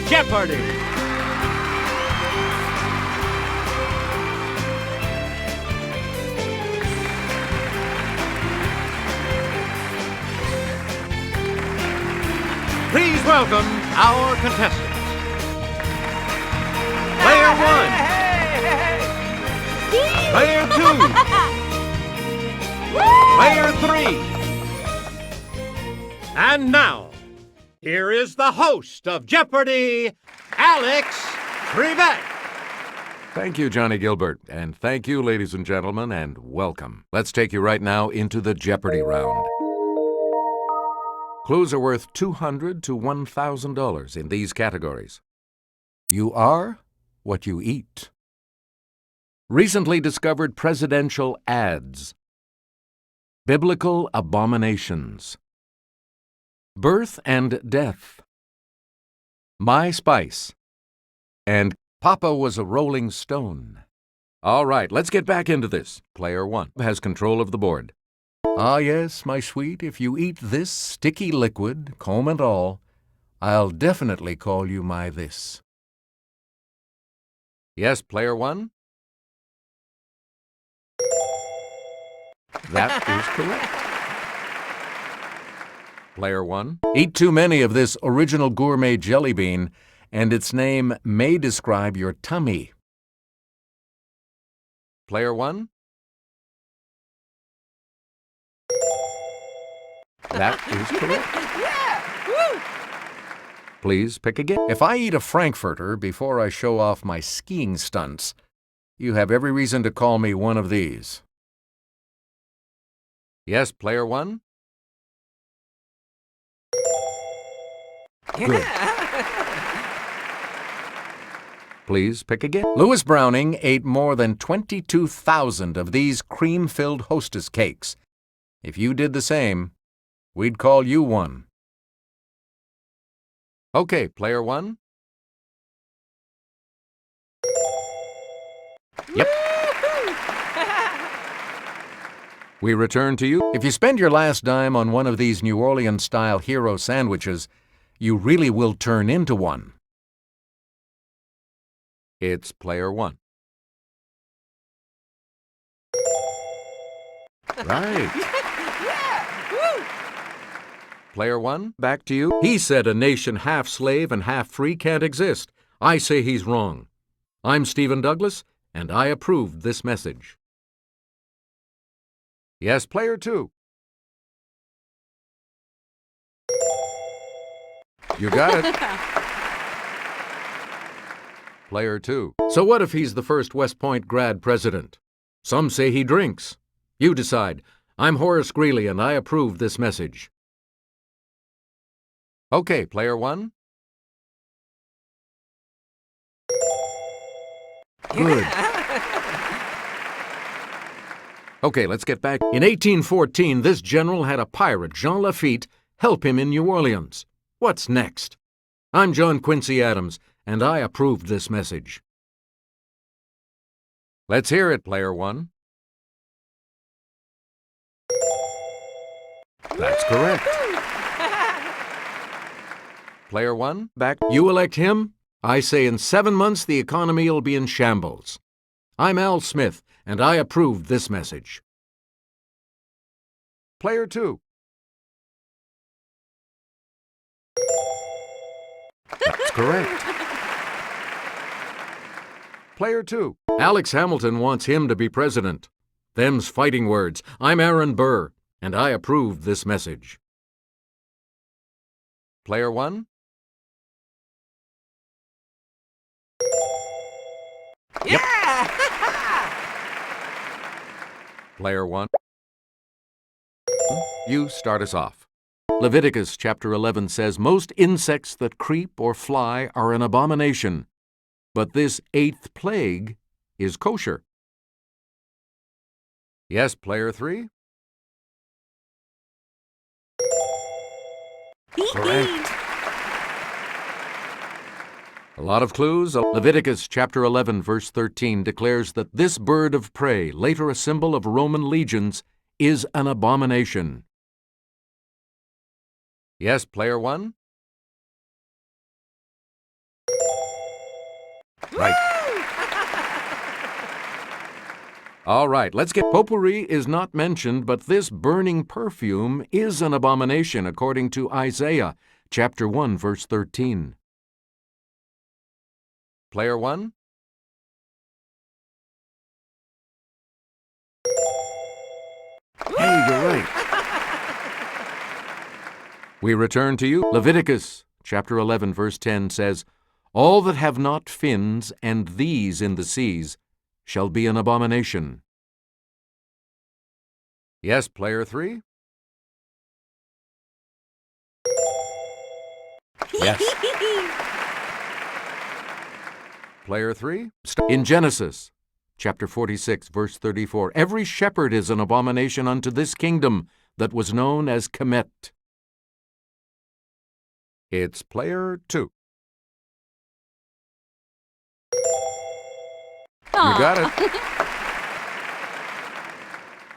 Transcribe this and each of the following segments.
Jeopardy! Please welcome our contestants. Player 1. Player 2. Player 3. And now, here is the host of Jeopardy, Alex Trebek. Thank you, Johnny Gilbert, and thank you, ladies and gentlemen, and welcome. Let's take you right now into the Jeopardy round. Clues are worth $200 to $1,000 in these categories. You are what you eat. Recently discovered presidential ads. Biblical abominations. Birth and death. My Spice. And Papa was a Rolling Stone. All right, let's get back into this. Player 1 has control of the board. Ah, yes, my sweet, if you eat this sticky liquid, comb and all, I'll definitely call you my this. Yes, Player 1? That is correct. Player 1? Eat too many of this original gourmet jelly bean, and its name may describe your tummy. Player 1? That is correct. Yeah! Woo! Please pick again. If I eat a Frankfurter before I show off my skiing stunts, you have every reason to call me one of these. Yes, Player 1? Good. Please pick again. Louis Browning ate more than 22,000 of these cream-filled Hostess cakes. If you did the same, we'd call you one. Okay, Player 1? Yep. We return to you. If you spend your last dime on one of these New Orleans-style hero sandwiches, you really will turn into one. It's Player 1. Right. Yeah! Woo! Player 1, back to you. He said a nation half slave and half free can't exist. I say he's wrong. I'm Stephen Douglas, and I approved this message. Yes, Player 2. You got it. Player 2. So what if he's the first West Point grad president? Some say he drinks. You decide. I'm Horace Greeley, and I approve this message. Okay, Player 1. Good. Okay, let's get back. In 1814, this general had a pirate, Jean Lafitte, help him in New Orleans. What's next? I'm John Quincy Adams, and I approved this message. Let's hear it, Player 1. That's correct. Player 1, back. You elect him? I say in 7 months the economy will be in shambles. I'm Al Smith, and I approved this message. Player 2. That's correct. Player 2. Alex Hamilton wants him to be president. Them's fighting words. I'm Aaron Burr, and I approved this message. Player 1. Yeah! Player 1. You start us off. Leviticus chapter 11 says, most insects that creep or fly are an abomination, but this 8th plague is kosher. Yes, Player 3? Correct. A lot of clues. Leviticus chapter 11, verse 13 declares that this bird of prey, later a symbol of Roman legions, is an abomination. Yes, Player 1? All right, let's get... Potpourri is not mentioned, but this burning perfume is an abomination according to Isaiah, chapter 1, verse 13. Player 1? Hey, you're right. We return to you. Leviticus, chapter 11, verse 10 says, "All that have not fins and these in the seas shall be an abomination." Yes, player 3? Yes. Player 3? In Genesis, chapter 46, verse 34, "Every shepherd is an abomination unto this kingdom that was known as Kemet." It's player 2. You got it.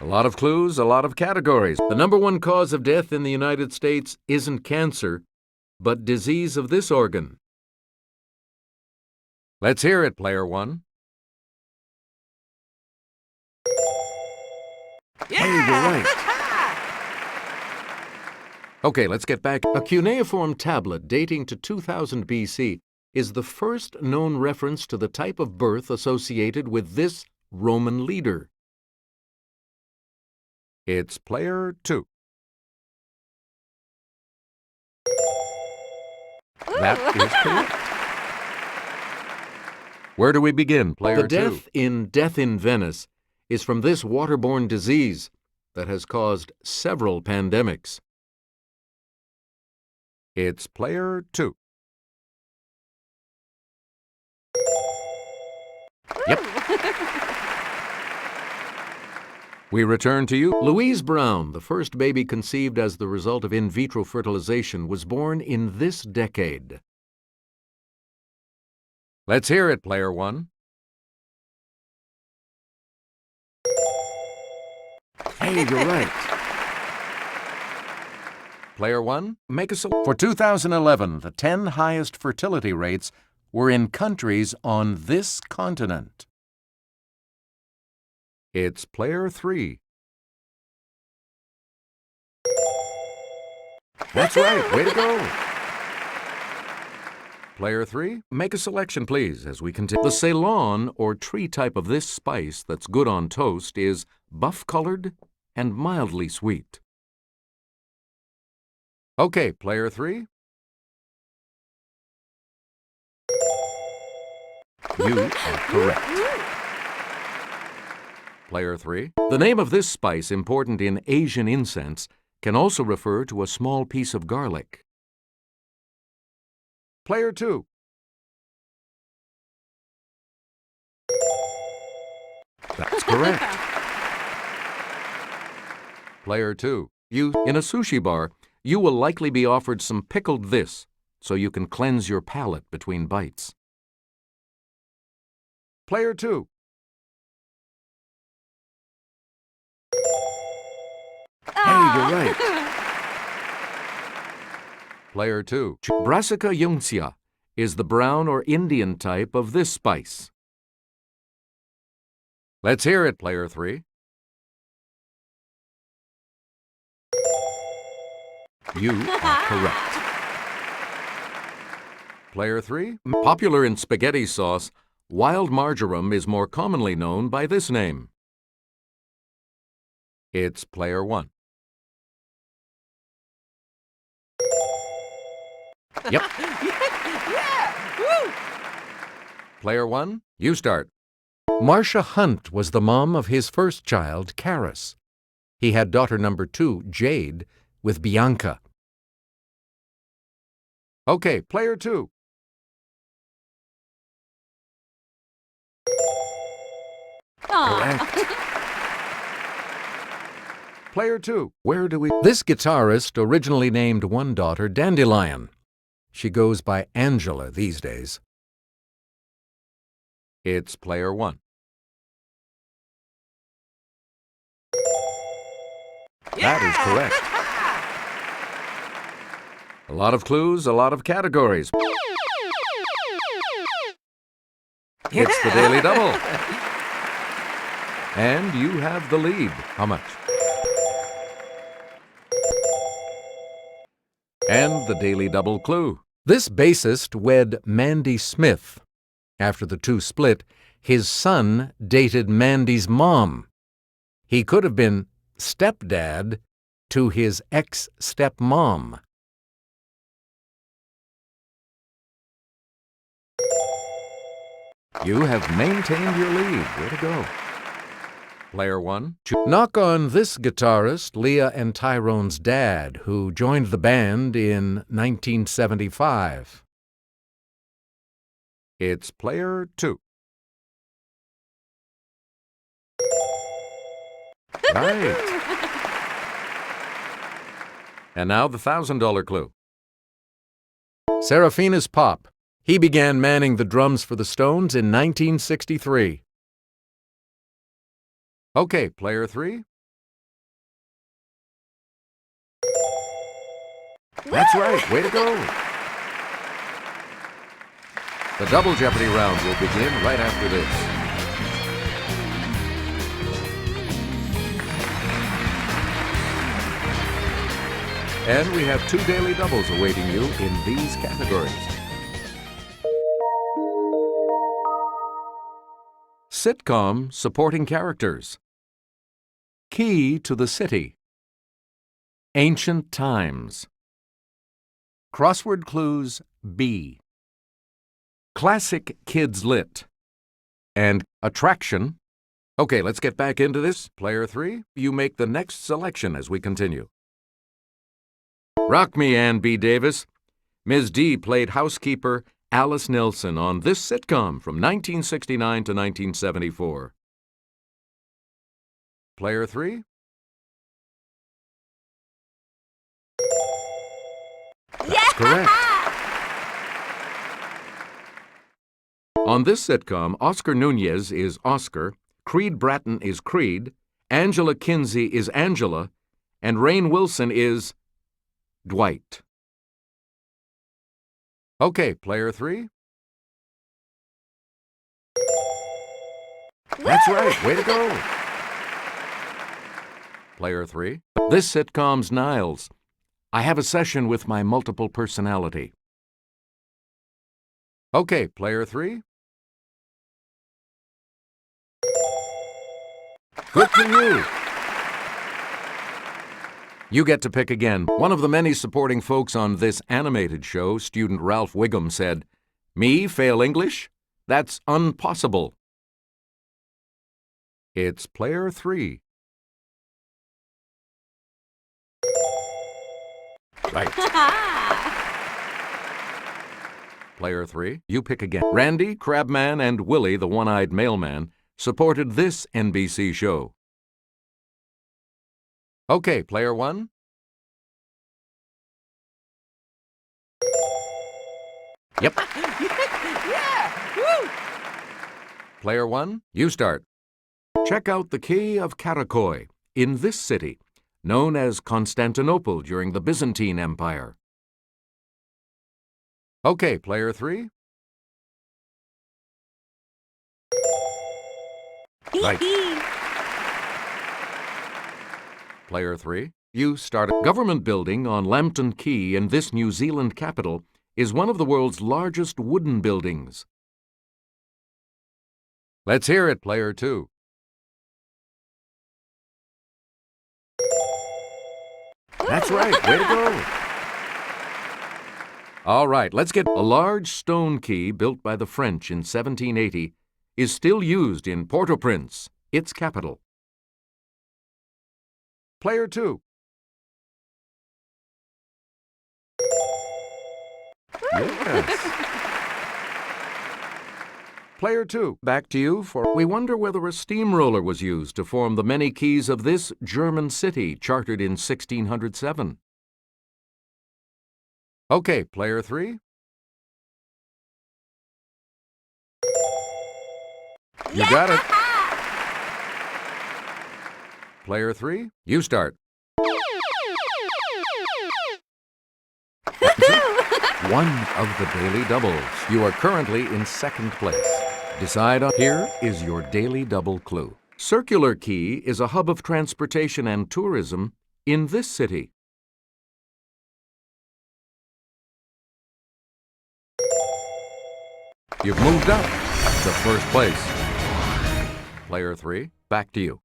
A lot of clues, a lot of categories. The number one cause of death in the United States isn't cancer, but disease of this organ. Let's hear it, player 1. Yeah. Hey, you're right. Okay, let's get back. A cuneiform tablet dating to 2000 BC is the first known reference to the type of birth associated with this Roman leader. It's player 2. That is correct. Where do we begin, player 2? The Death in Venice is from this waterborne disease that has caused several pandemics. It's player 2. Yep. We return to you. Louise Brown, the first baby conceived as the result of in vitro fertilization, was born in this decade. Let's hear it, player 1. Hey, you're right. Player 1, make a selection. For 2011, the 10 highest fertility rates were in countries on this continent. It's player 3. That's right. Way to go. Player 3, make a selection, please, as we continue. The Ceylon, or tree type of this spice that's good on toast, is buff-colored and mildly sweet. Okay, player 3. You are correct. Player 3. The name of this spice, important in Asian incense, can also refer to a small piece of garlic. Player 2. That's correct. Player 2. In a sushi bar, you will likely be offered some pickled this so you can cleanse your palate between bites. Player 2. Hey, you're right. Player 2. Brassica juncea is the brown or Indian type of this spice. Let's hear it, player 3. You are correct. Player 3. Popular in spaghetti sauce, wild marjoram is more commonly known by this name. It's player 1. Yep. Yeah. Woo. Player 1, you start. Marcia Hunt was the mom of his first child, Karis. He had daughter number 2, Jade, with Bianca. Okay, player 2. Correct. Player 2, where do we... This guitarist originally named one daughter Dandelion. She goes by Angela these days. It's player 1. That is correct. A lot of clues, a lot of categories. It's the Daily Double. And you have the lead. How much? And the Daily Double clue. This bassist wed Mandy Smith. After the two split, his son dated Mandy's mom. He could have been stepdad to his ex-stepmom. You have maintained your lead. Way to go. Player 1. Knock on this guitarist, Leah and Tyrone's dad, who joined the band in 1975. It's player 2. Right. And now the $1,000 clue. Serafina's Pop. He began manning the drums for the Stones in 1963. Okay, player 3. That's right. Way to go. The Double Jeopardy round will begin right after this. And we have 2 daily doubles awaiting you in these categories. Sitcom supporting characters. Key to the City. Ancient Times. Crossword clues B. Classic Kids Lit. And Attraction. Okay, let's get back into this. Player 3, you make the next selection as we continue. Rock me, Ann B. Davis. Ms. D played housekeeper Alice Nelson on this sitcom from 1969 to 1974. Player 3. That's correct. On this sitcom, Oscar Nunez is Oscar, Creed Bratton is Creed, Angela Kinsey is Angela, and Rainn Wilson is Dwight. Okay, player 3. That's right. Way to go. Player 3. This sitcom's Niles. I have a session with my multiple personality. Okay, player 3. Good for you. You get to pick again. One of the many supporting folks on this animated show, student Ralph Wiggum, said, "Me fail English? That's unpossible." It's player 3. Right. Player 3, you pick again. Randy, Crabman, and Willie, the one-eyed mailman, supported this NBC show. Okay, player 1. Yep. Yeah! Woo! Player 1, you start. Check out the Key of Karakoy in this city, known as Constantinople during the Byzantine Empire. Okay, player 3. Right. Player 3, you start. A government building on Lambton Quay in this New Zealand capital is one of the world's largest wooden buildings. Let's hear it, player 2. That's right. Way to go. All right, let's get a large stone key built by the French in 1780 is still used in Port-au-Prince, its capital. Player 2. Yes. Player 2, back to you for we wonder whether a steamroller was used to form the many keys of this German city chartered in 1607. Okay, player 3. You got it. Player 3, you start. One of the daily doubles. You are currently in second place. Decide on. Here is your daily double clue. Circular Quay is a hub of transportation and tourism in this city. You've moved up to first place. Player 3, back to you.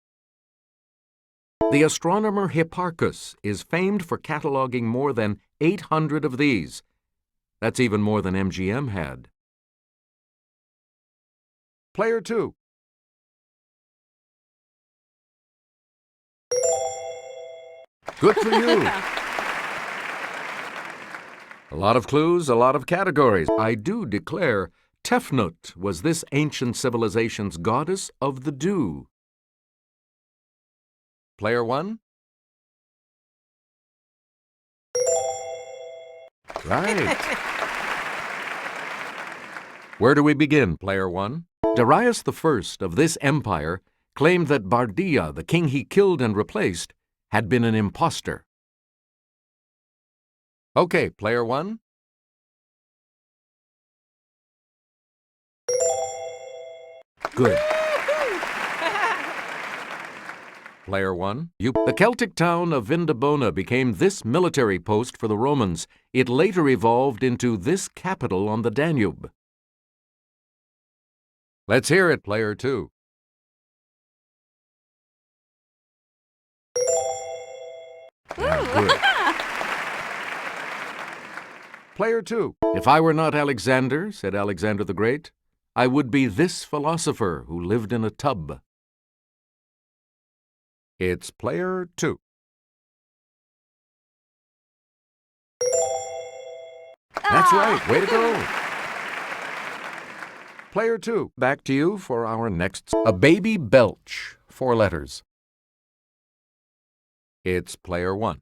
The astronomer Hipparchus is famed for cataloging more than 800 of these. That's even more than MGM had. Player 2. Good for you. A lot of clues, a lot of categories. I do declare Tefnut was this ancient civilization's goddess of the dew. Player 1. Right. Where do we begin, Player 1? Darius I of this empire claimed that Bardia, the king he killed and replaced, had been an impostor. Okay, Player 1. Good. Player 1. The Celtic town of Vindobona became this military post for the Romans. It later evolved into this capital on the Danube. Let's hear it, Player 2. Yeah, good. Player 2. If I were not Alexander, said Alexander the Great, I would be this philosopher who lived in a tub. It's Player 2. That's right. Way to go. Player 2, back to you for our next. A baby belch. 4 letters. It's Player 1.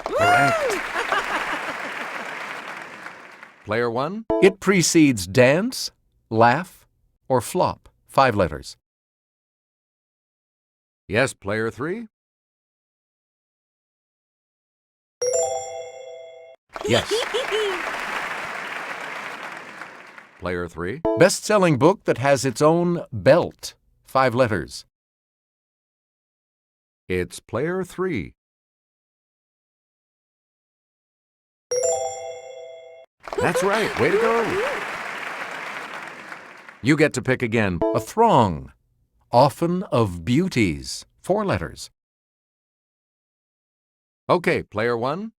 Correct. Player 1. It precedes dance, laugh, or flop. 5 letters. Yes, Player 3. Yes. Player 3. Best-selling book that has its own belt. 5 letters. It's Player 3. That's right. Way to go. You get to pick again. A throng, often of beauties. 4 letters. Okay, Player 1.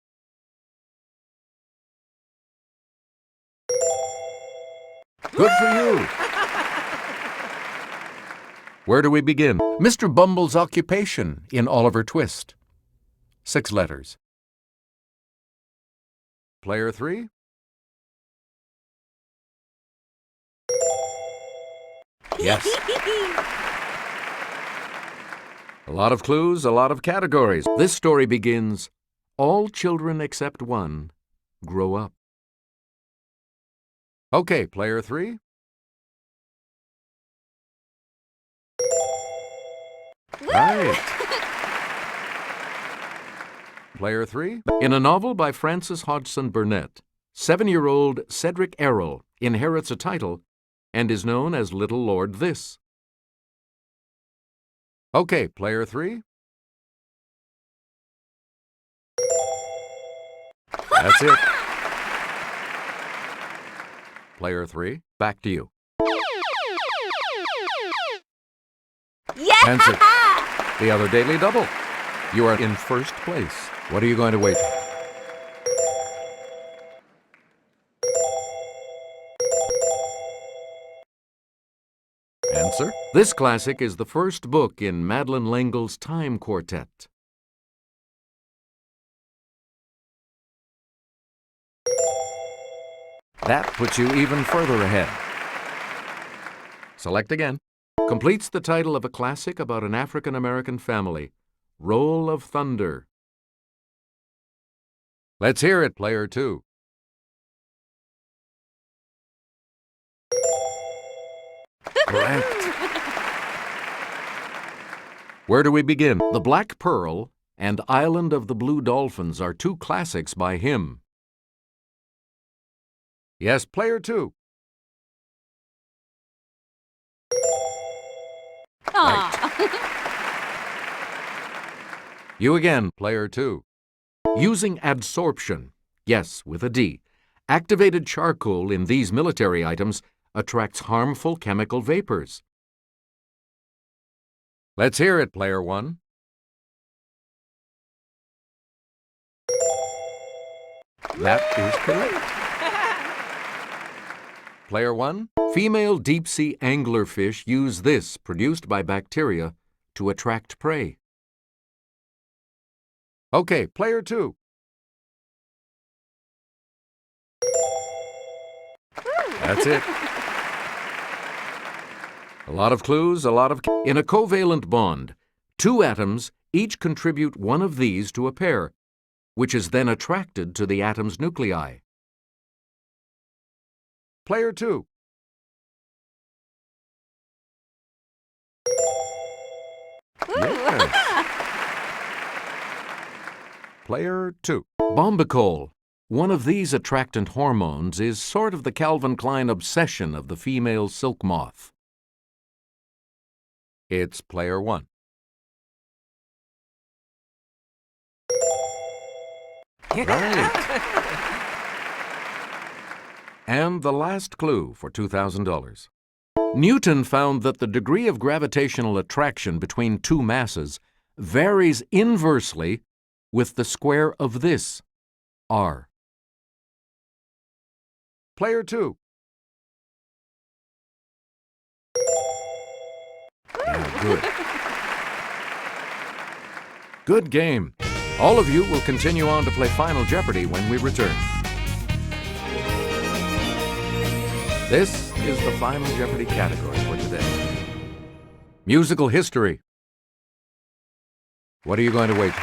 Good for you. Where do we begin? Mr. Bumble's occupation in Oliver Twist. 6 letters. Player 3. Yes. A lot of clues, a lot of categories. This story begins, all children except one grow up. Okay, Player 3. Right. Player 3. In a novel by Frances Hodgson Burnett, 7-year-old Cedric Errol inherits a title and is known as Little Lord This. Okay, Player 3. That's it. Player 3, back to you. Yeah! Answer. The other Daily Double. You are in first place. What are you going to wait? Answer. This classic is the first book in Madeleine L'Engle's Time Quartet. That puts you even further ahead. Select again. Completes the title of a classic about an African-American family, Roll of Thunder. Let's hear it, Player 2. Correct. Where do we begin? The Black Pearl and Island of the Blue Dolphins are 2 classics by him. Yes, Player 2. You again, player 2. Using adsorption, yes, with a D, activated charcoal in these military items attracts harmful chemical vapors. Let's hear it, player 1. That is correct. Player 1, female deep-sea anglerfish use this, produced by bacteria, to attract prey. Okay, player 2. That's it. A lot of clues, In a covalent bond, two atoms each contribute one of these to a pair, which is then attracted to the atom's nuclei. Player 2. Yes. Player 2. Bombicol. One of these attractant hormones is sort of the Calvin Klein obsession of the female silk moth. It's player 1. Right. And the last clue for $2,000. Newton found that the degree of gravitational attraction between two masses varies inversely with the square of this, r. Player 2. Yeah, good. Good game. All of you will continue on to play Final Jeopardy when we return. This is the Final Jeopardy category for today. Musical history. What are you going to wager?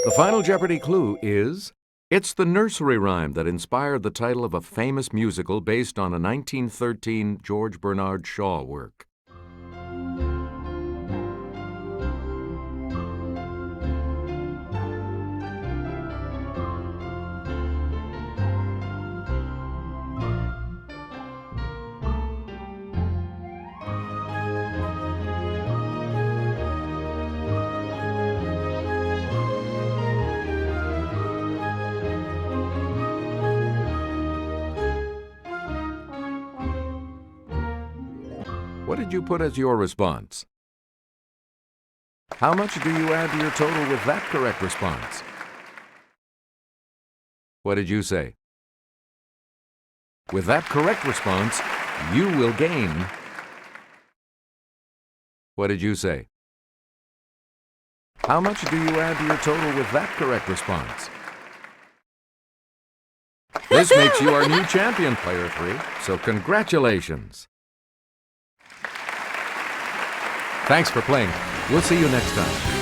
The Final Jeopardy clue is, it's the nursery rhyme that inspired the title of a famous musical based on a 1913 George Bernard Shaw work. What did you put as your response? How much do you add to your total with that correct response? What did you say? With that correct response, you will gain. What did you say? How much do you add to your total with that correct response? This makes you our new champion, player 3, so congratulations. Thanks for playing. We'll see you next time.